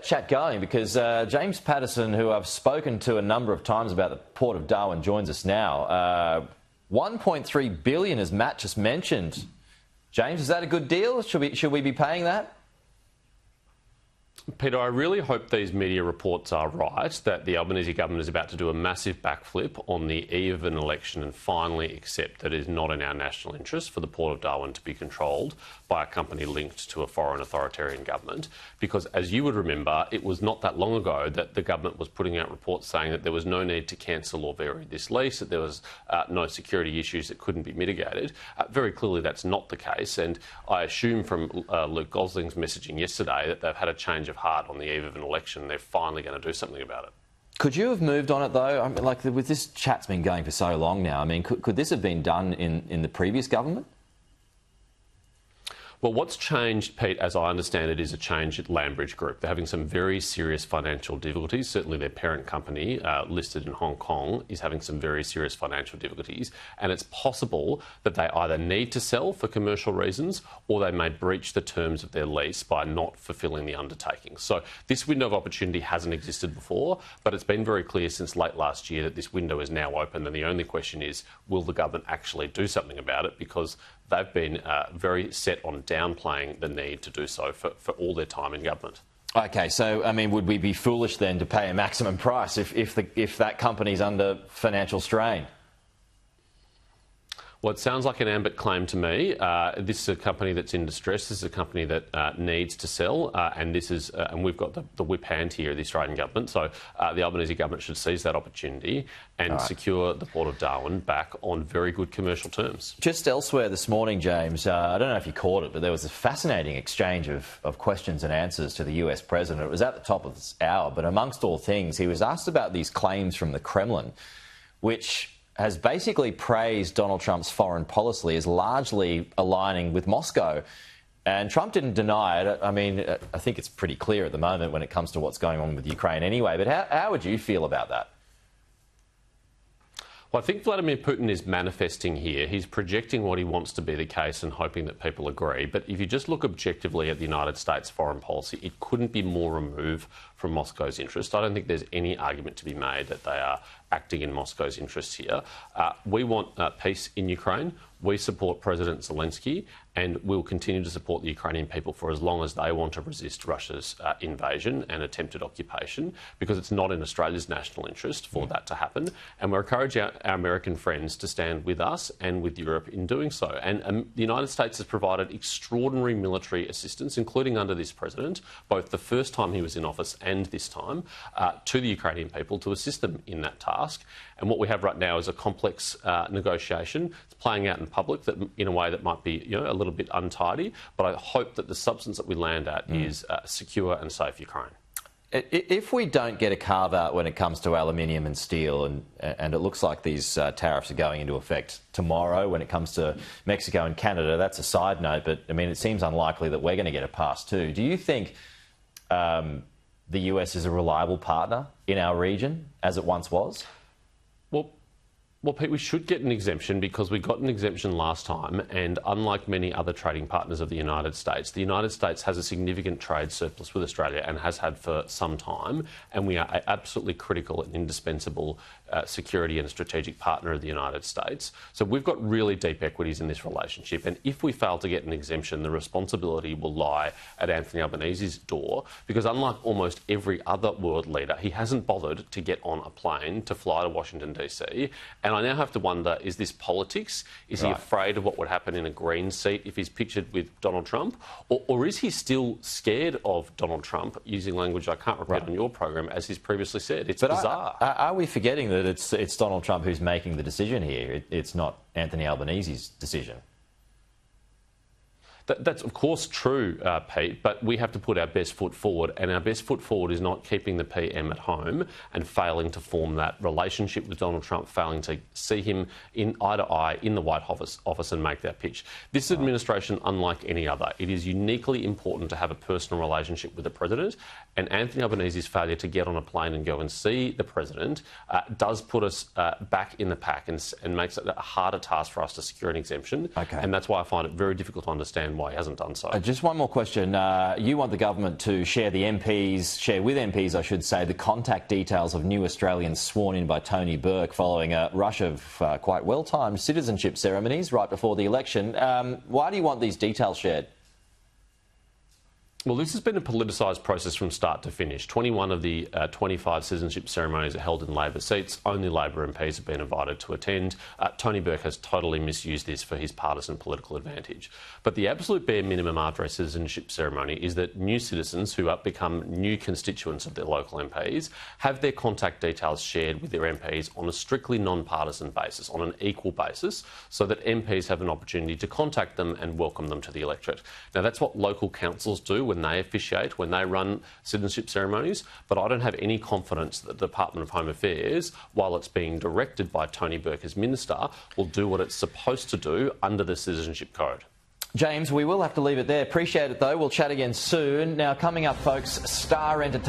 Chat going because James Patterson, who I've spoken to a number of times about the Port of Darwin, joins us now. 1.3 billion, as Matt just mentioned. James, is that a good deal? Should we be paying that? Peter, I really hope these media reports are right, that the Albanese government is about to do a massive backflip on the eve of an election and finally accept that it is not in our national interest for the Port of Darwin to be controlled by a company linked to a foreign authoritarian government. Because, as you would remember, it was not that long ago that the government was putting out reports saying that there was no need to cancel or vary this lease, that there was no security issues that couldn't be mitigated. Very clearly that's not the case, and I assume from Luke Gosling's messaging yesterday that they've had a change of heart on the eve of an election. They're finally going to do something about it. Could you have moved on it, though? I mean, like, with this chat's been going for so long now, I mean, could this have been done in the previous government? Well, what's changed, Pete, as I understand it, is a change at Landbridge Group. They're having some very serious financial difficulties. Certainly their parent company, listed in Hong Kong, is having some very serious financial difficulties. And it's possible that they either need to sell for commercial reasons or they may breach the terms of their lease by not fulfilling the undertaking. So this window of opportunity hasn't existed before, but it's been very clear since late last year that this window is now open. And the only question is, will the government actually do something about it? Because they've been very set on downplaying the need to do so for all their time in government. OK, so, I mean, would we be foolish then to pay a maximum price if that company's under financial strain? Well, it sounds like an ambit claim to me. This is a company that's in distress. This is a company that needs to sell, and this is, and we've got the whip hand here, the Australian government. So the Albanese government should seize that opportunity and secure the Port of Darwin back on very good commercial terms. Just elsewhere this morning, James, I don't know if you caught it, but there was a fascinating exchange of questions and answers to the US president. It was at the top of this hour, but amongst all things, he was asked about these claims from the Kremlin, which has basically praised Donald Trump's foreign policy as largely aligning with Moscow. And Trump didn't deny it. I mean, I think it's pretty clear at the moment when it comes to what's going on with Ukraine anyway. But how would you feel about that? Well, I think Vladimir Putin is manifesting here. He's projecting what he wants to be the case and hoping that people agree. But if you just look objectively at the United States foreign policy, it couldn't be more removed from Moscow's interest. I don't think there's any argument to be made that they are acting in Moscow's interests here. We want peace in Ukraine. We support President Zelensky, and we'll continue to support the Ukrainian people for as long as they want to resist Russia's invasion and attempted occupation, because it's not in Australia's national interest for that to happen. And we're encouraging our American friends to stand with us and with Europe in doing so. And the United States has provided extraordinary military assistance, including under this president, both the first time he was in office and this time, to the Ukrainian people to assist them in that task. And what we have right now is a complex negotiation. It's playing out in public that, in a way that might be, a little bit untidy. But I hope that the substance that we land at is secure and safe Ukraine. If we don't get a carve-out when it comes to aluminium and steel, and it looks like these tariffs are going into effect tomorrow when it comes to Mexico and Canada, that's a side note. But, I mean, it seems unlikely that we're going to get a pass too. Do you think the US is a reliable partner in our region, as it once was? Well, Pete, we should get an exemption because we got an exemption last time, and unlike many other trading partners of the United States has a significant trade surplus with Australia and has had for some time, and we are absolutely critical and indispensable security and a strategic partner of the United States. So we've got really deep equities in this relationship, and if we fail to get an exemption, the responsibility will lie at Anthony Albanese's door, because unlike almost every other world leader, he hasn't bothered to get on a plane to fly to Washington, DC. And I now have to wonder, is this politics? Is he afraid of what would happen in a Green seat if he's pictured with Donald Trump? Or is he still scared of Donald Trump, using language I can't repeat on your program, as he's previously said? It's bizarre. Are we forgetting that it's Donald Trump who's making the decision here? It's not Anthony Albanese's decision. That's of course true, Pete, but we have to put our best foot forward, and our best foot forward is not keeping the PM at home and failing to form that relationship with Donald Trump, failing to see him in eye to eye in the White Office and make that pitch. This administration, unlike any other, it is uniquely important to have a personal relationship with the president, and Anthony Albanese's failure to get on a plane and go and see the president does put us back in the pack and makes it a harder task for us to secure an exemption. Okay. And that's why I find it very difficult to understand why he hasn't done so. Just one more question. You want the government to share with MPs, I should say, the contact details of new Australians sworn in by Tony Burke following a rush of quite well-timed citizenship ceremonies right before the election. Why do you want these details shared? Well, this has been a politicised process from start to finish. 21 of the 25 citizenship ceremonies are held in Labor seats. Only Labor MPs have been invited to attend. Tony Burke has totally misused this for his partisan political advantage. But the absolute bare minimum after a citizenship ceremony is that new citizens who become new constituents of their local MPs have their contact details shared with their MPs on a strictly non-partisan basis, on an equal basis, so that MPs have an opportunity to contact them and welcome them to the electorate. Now, that's what local councils do when they officiate, when they run citizenship ceremonies, but I don't have any confidence that the Department of Home Affairs, while it's being directed by Tony Burke as Minister, will do what it's supposed to do under the Citizenship Code. James, we will have to leave it there. Appreciate it, though. We'll chat again soon. Now, coming up, folks, Star Entertainment.